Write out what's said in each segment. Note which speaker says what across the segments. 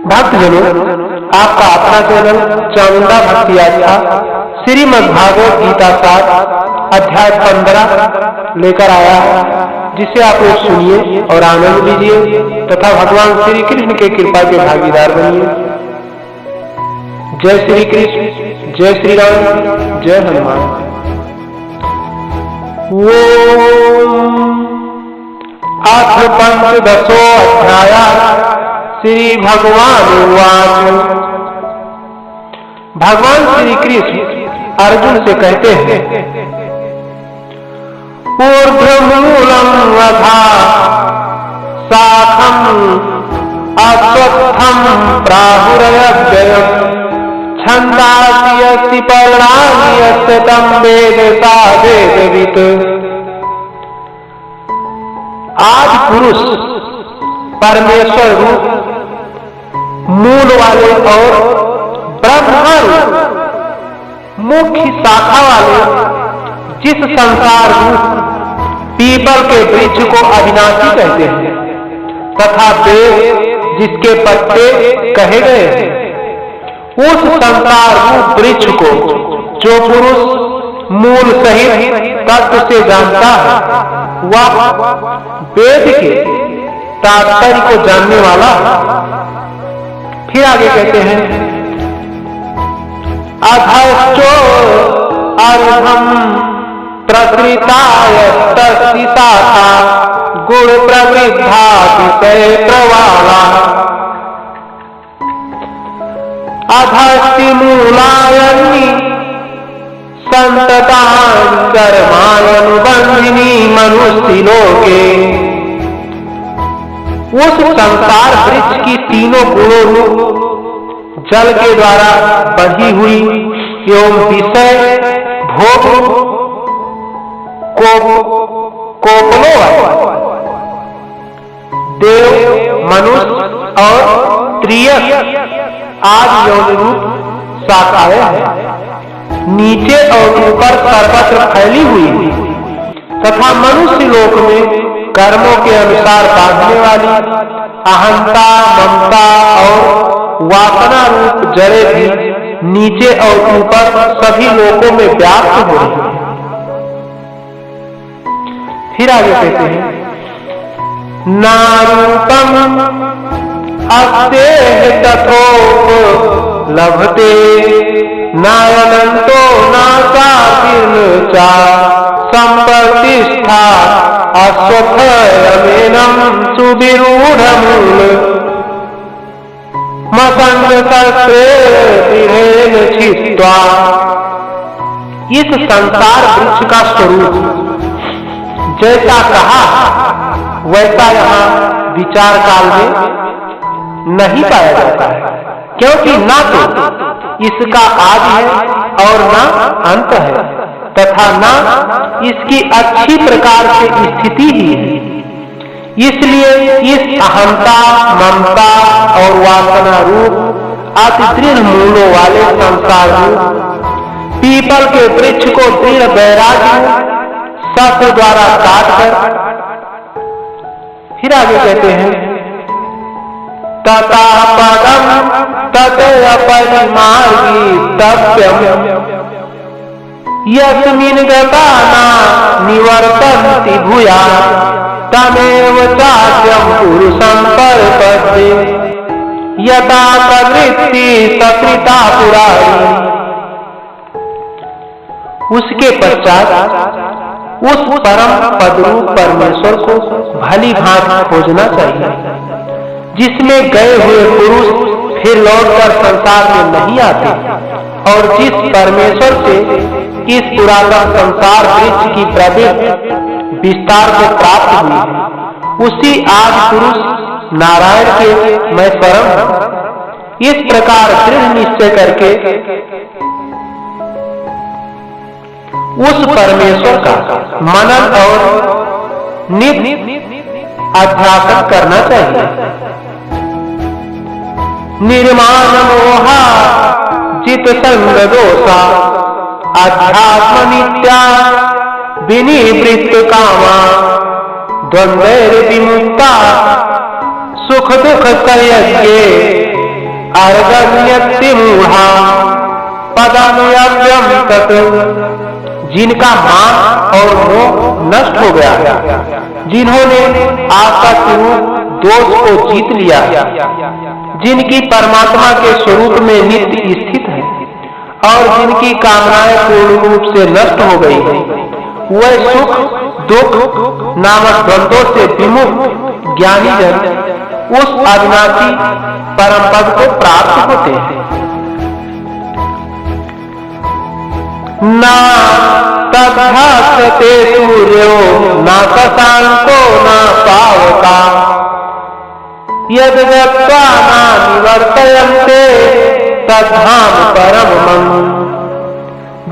Speaker 1: भक्तजनों, आपका अपना चैनल चामुंडा भक्ति आस्था श्रीमद्भागवत गीता सार अध्याय 15 लेकर आया है, जिसे आप लोग सुनिए और आनंद लीजिए तथा भगवान श्री कृष्ण के कृपा के भागीदार बनिए। जय श्री कृष्ण, जय श्री राम, जय हनुमान। अथ पंचदशो अध्याय। श्री भगवान उवाच। भगवान श्री कृष्ण अर्जुन से कहते हैं, ऊर्ध्वमूलम अधा शाखम अश्वत्थम प्राहुरव्ययम् छन्दासि यस्ति पर्णानि यस्य तं वेद सा वेदवित्। आज पुरुष परमेश्वर रूप मूल वाले और ब्रह्मा रूप मुख्य शाखा वाले जिस संसार रूप पीपल के वृक्ष को अविनाशी कहते हैं तथा वेद जिसके पत्ते कहे गए हैं, उस संसार रूप वृक्ष को जो पुरुष मूल सहित तत्व से जानता है, वह वेद के तात्पर्य को जानने वाला। फिर आगे कहते हैं, अधश्चो अर्धम प्रकृताय तस्ति शाखा गुण प्रवृद्धा विषय प्रवाला अधस्ति मूलायन्नि संततां कर्मानुबंधिनी मनुष्य लोके। उस संसार वृक्ष की तीनों गुणों रूप जल के द्वारा बढ़ी हुई एवं विषय भोग कोपलों देव मनुष्य और त्रियक आदि यौन रूप शाखाएं हैं, नीचे और ऊपर सर्वत्र फैली हुई तथा मनुष्य लोक में कर्मों के अनुसार बांधने वाली अहंता ममता और वासना रूप जड़ें भी नीचे और ऊपर सभी लोकों में व्याप्त हो रही है। फिर आगे कहते हैं, नारूपम अस्तेह तथोप लभते नायनंतो नाचार्न चा संप्रतिष्ठा अश्वत्थमेनं सुविरूढ़मूल मसंगतस्त्रे दृढ़ेन छित्त्वा। इस संसार वृक्ष का स्वरूप जैसा कहा वैसा यहाँ विचार काल में नहीं पाया जाता है, क्योंकि ना तो इसका आदि है और ना अंत है तथा ना इसकी अच्छी प्रकार से स्थिति ही है। इसलिए इस अहंता ममता और वासना रूप अति दृढ़ मूलों वाले संसार रूप पीपल के वृक्ष को दृढ़ वैराग्य शस्त्र द्वारा काट कर। फिर आगे कहते हैं, तथा पदम ततः परिमार्गी तप्यम यस्मिन् गता न निवर्तन्ति भूया तमेव चाद्यं पुरुषं परपद्ये यदा प्रवृत्ति सकृता पुराणी। उसके पश्चात उस परम पदरूप परमेश्वर को भली भांति खोजना चाहिए, जिसमें गए हुए पुरुष फिर लौटकर संसार में नहीं आते और जिस परमेश्वर से इस पुरातन संसार वृक्ष की प्रवृत्ति विस्तार को प्राप्त हुई है, उसी आज पुरुष नारायण के मैं परम हूं। इस प्रकार दृढ़ निश्चय करके उस परमेश्वर का मनन और नित्य अध्यासन करना चाहिए। निर्माण मोहा जित संग दोषा अध्यात्म नित्या विनिवृत्त कामा द्वंद्वैर विमुक्ता सुख दुख संयज्ञे अर्गण्यति मूढ़ा पदमयव्यम तत्, जिनका मान और मोह नष्ट हो गया, जिन्होंने आसक्ति रूप दोष को जीत लिया, जिनकी परमात्मा के स्वरूप में नित्य स्थित है और जिनकी कामनाएं पूर्ण रूप से नष्ट हो गई है, वह सुख दुख नामक द्वंद्वों से विमुक्त ज्ञानी जन उस अविनाशी परम पद को प्राप्त होते हैं। ना तद्भासते सूर्यो ना शशांको ना पावका यद गत्वा ना निवर्तयन्ते तद्धाम परम मम।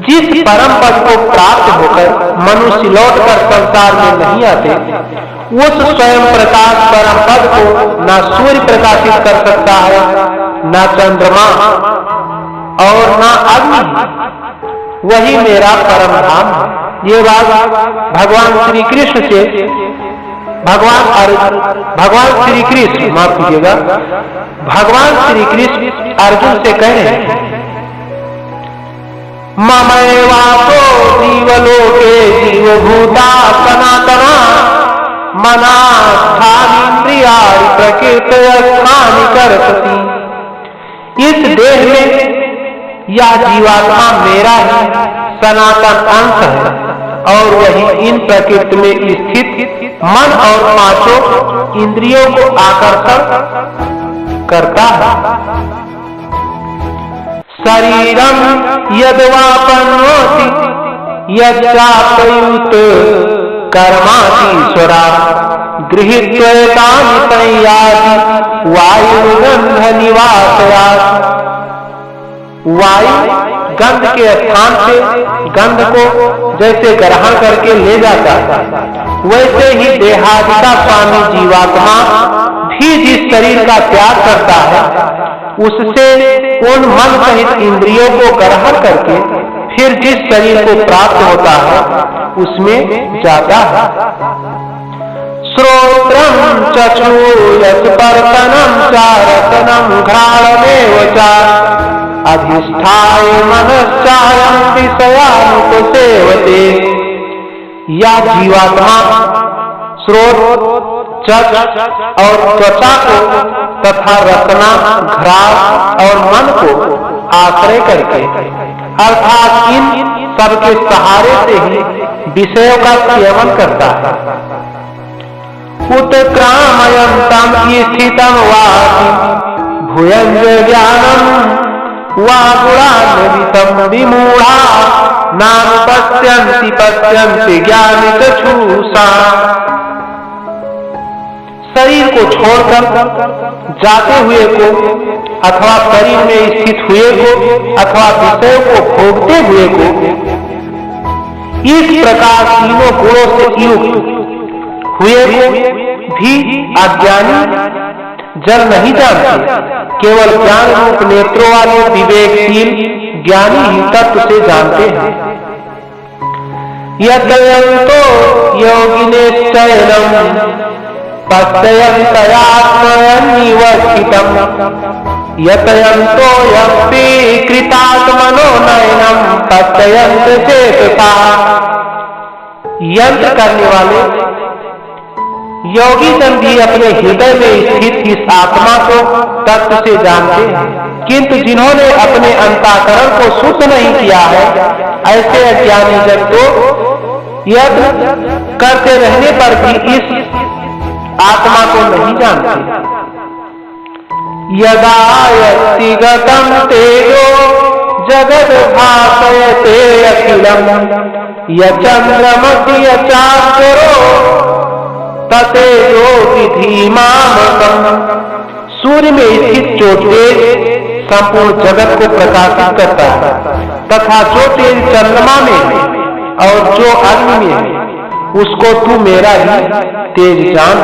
Speaker 1: जिस परम पद को प्राप्त होकर मनुष्य लौटकर संसार में नहीं आते, उस स्वयं प्रकाश परम पद को न सूर्य प्रकाशित कर सकता है, न चंद्रमा और न अग्नि। वही मेरा परम धाम है। ये बात भगवान श्री कृष्ण से भगवान श्री कृष्ण माफ कीजिएगा, भगवान श्री कृष्ण अर्जुन से कह रहे हैं, ममैवापो जीवलोके जीवभूता सनातना मनास्थानीन्द्रियाणि प्रकृतयस्थानि कर्षति। इस देह में यह जीवात्मा मेरा ही सनातन अंश है और वही इन प्रकृति में स्थित मन और पांचों इंद्रियों को आकर्षण करता है। शरीरम यद्वापनोति यच्चाप्युत कर्मातीश्वरा गृहीत्वैतानि संयाति वायुगंध निवासयात्। वायु गंध के स्थान से गंध को जैसे ग्रहण करके ले जाता है, वैसे ही देहादिता स्वामी जीवात्मा भी जिस शरीर का त्याग करता है, उससे उन मन सहित इंद्रियों को ग्रहण करके फिर जिस शरीर को प्राप्त होता है उसमें जाता है। श्रोत्रम चक्षुर्यस्पर्शनम च रसनम घ्राणमेव च अधिष्ठाय मनश्चायं विषयानुपसेवते। या जीवात्मा श्रोत चक्षु और त्वचा को तथा रसना घ्राण और मन को आश्रय करके अर्थात इन सबके सहारे से ही विषयों का सेवन करता है। उत्क्रामयन्तं स्थितं वापि भूयञ्ज ज्ञानं वा गुणान्वितं विमूढा नानुपश्यन्ति पश्यन्ति ज्ञानचक्षुषा। शरीर को छोड़कर जाते हुए को अथवा शरीर में स्थित हुए को अथवा विषयों को भोगते हुए को इस प्रकार तीनों गुणों से युक्त हुए को भी अज्ञानी जन नहीं जानते, केवल ज्ञान रूप नेत्रों वाले विवेकशील ज्ञानी ही तत्व से जानते हैं। यतयन्तो योगिनेश्चैनं पश्यन्तयात्मन्निवस्थितं यतयन्तो यस्ति कृतात्मनो नयनं पश्यन्त चेतसा। यंत्र करने वाले योगी जन भी अपने हृदय में स्थित इस आत्मा को तत्व से जानते हैं, किंतु जिन्होंने अपने अंतःकरण को शुद्ध नहीं किया है, ऐसे अज्ञानी जन को यज्ञ करते रहने पर भी इस आत्मा को नहीं जानते। यदा यतिगतं तेजो जगद भासयते अखिलम् यचन्द्रमसि यचाक्षरो ततेजो विधिमामकम्। सूर्य में स्थित जो तेज संपूर्ण जगत को प्रकाशित करता है तथा जो तेज चंद्रमा में है और जो अग्नि में है, उसको तू मेरा ही तेज जान।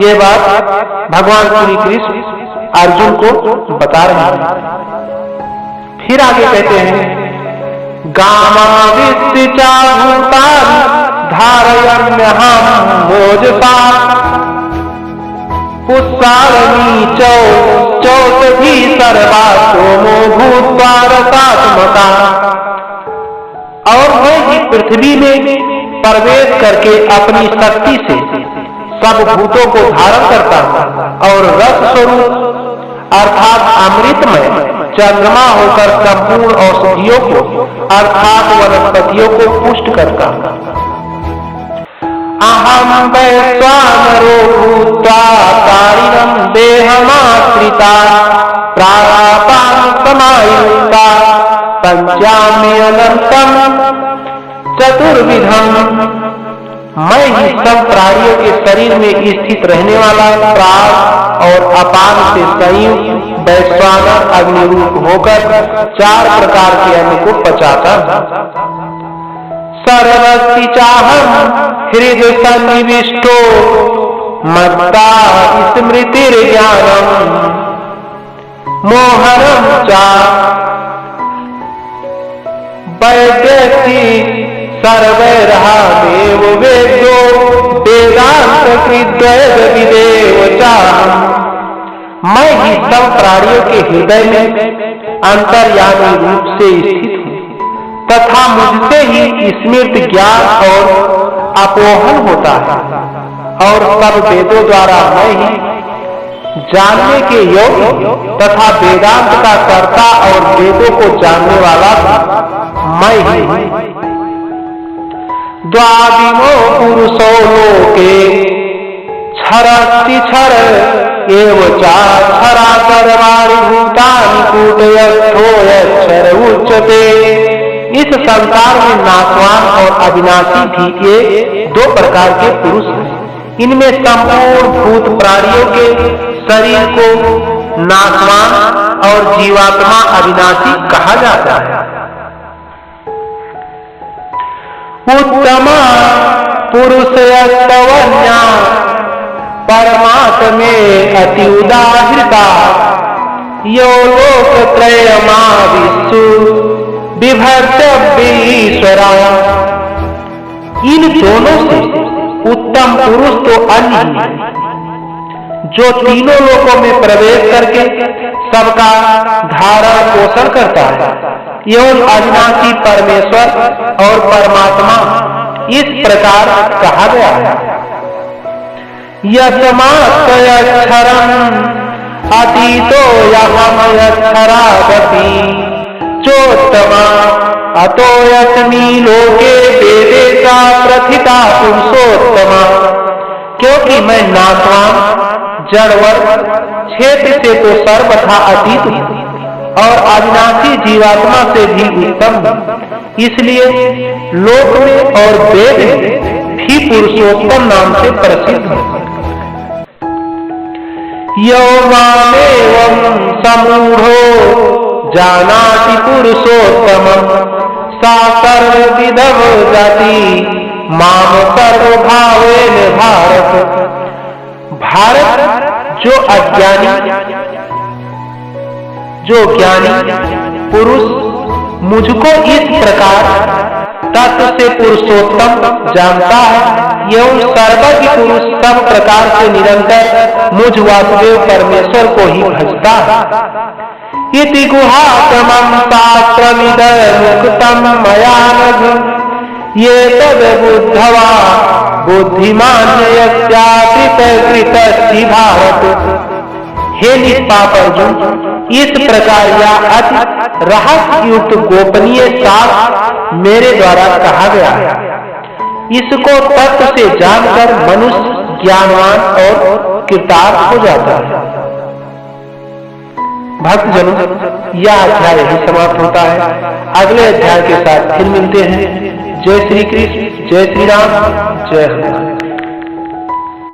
Speaker 1: ये बात भगवान श्री कृष्ण अर्जुन को बता रहे हैं। फिर आगे कहते हैं, गामाविश्चा भूतानि धारयम्यहं मोजसा पुष्पाणि च चौषधी सर्वा सोमो भूत्वा रसात्मका। और मैं ही पृथ्वी में प्रवेश करके अपनी शक्ति से सब भूतों को धारण करता हूँ और रस स्वरूप अर्थात अमृतमय चंद्रमा होकर संपूर्ण औषधियों को अर्थात वनस्पतियों को पुष्ट करता हूँ। अहम वैश्वानरो भूत्वा कारिणं देहमाश्रिता प्राणापान समायुक्ता पंचाम्यनंतम चतुर्विधम। मैं ही सब प्राणियों के शरीर में स्थित रहने वाला प्राण और अपान से संयुक्त वैश्वानर अग्नि रूप होकर 4 प्रकार के अन्न को पचाता हूँ। सर्वस्ति चाहम हृदय सन्निविष्टो मत्ता स्मृतिर्ज्ञानम मोहनम चा वैद्यसी सर्वैर्हामेव वेद्यो वेदांत कृद्वैद विदेव चाहम्। मैं ही सब प्राणियों के हृदय में अंतर्यामी रूप से स्थित हूँ तथा मुझसे ही स्मृति ज्ञान और अपोहन होता है और सब वेदों द्वारा मैं ही जानने के योग्य तथा वेदांत का कर्ता और वेदों को जानने वाला मैं ही। द्वादिमो पुरुषो लोके क्षरस्ति क्षर एव चाक्षरा सर्वाणि भूतानि कूटस्थो यक्षर उच्यते। इस संसार में नाशवान और अविनाशी भी ये 2 प्रकार के पुरुष हैं। इनमें संपूर्ण भूत प्राणियों के शरीर को नाशवान और जीवात्मा अविनाशी कहा जाता है। उत्तमा पुरुषस्तवन्या परमात्मे अति उदाहृता यो लोकत्रयमा विश्व विभर्तव्यीश्वरा। इन दोनों से उत्तम पुरुष तो अन्य ही जो तीनों लोकों में प्रवेश करके सबका धारण पोषण करता है एवं अविनाशी परमेश्वर और परमात्मा इस प्रकार कहा गया है। यस्मात्क्षरम् अतीतो यहमयक्षरागति चोत्तमा अतो यस्मि लोके वेदे सा प्रथिता पुरुषोत्तमा। क्योंकि मैं नाशवान जड़वर्ग क्षेत्र से तो सर्वथा अतीत हूँ और अविनाशी जीवात्मा से भी उत्तम हूँ, इसलिए लोक में और वेद में भी पुरुषोत्तम नाम से प्रसिद्ध है। यो मामेवं समूढ़ो जानाति पुरुषोत्तमं सा सर्वविदं जाति माम सर्वभावेन भारत। भारत जो अज्ञानी जो ज्ञानी पुरुष मुझको इस प्रकार तत्व से पुरुषोत्तम जानता है एवं सर्वज्ञ पुरुष सब प्रकार से निरंतर मुझ वासुदेव परमेश्वर को ही भजता है। इति गुहातमं शास्त्रमिदमुक्तं मया नघ ये तद बुद्धवा बुद्धिमान यस्याकृतकृतस्ति भारत। हे निष्पाप अर्जुन, इस प्रकार यह अति रहस्य युक्त गोपनीय शास्त्र मेरे द्वारा कहा गया है। इसको तत्व से जानकर मनुष्य ज्ञानवान और कृतार्थ हो जाता है। भक्तजनों, यह अध्याय यही समाप्त होता है। अगले अध्याय के साथ फिर मिलते हैं। जय श्री कृष्ण, जय श्री राम, जय हनुमान।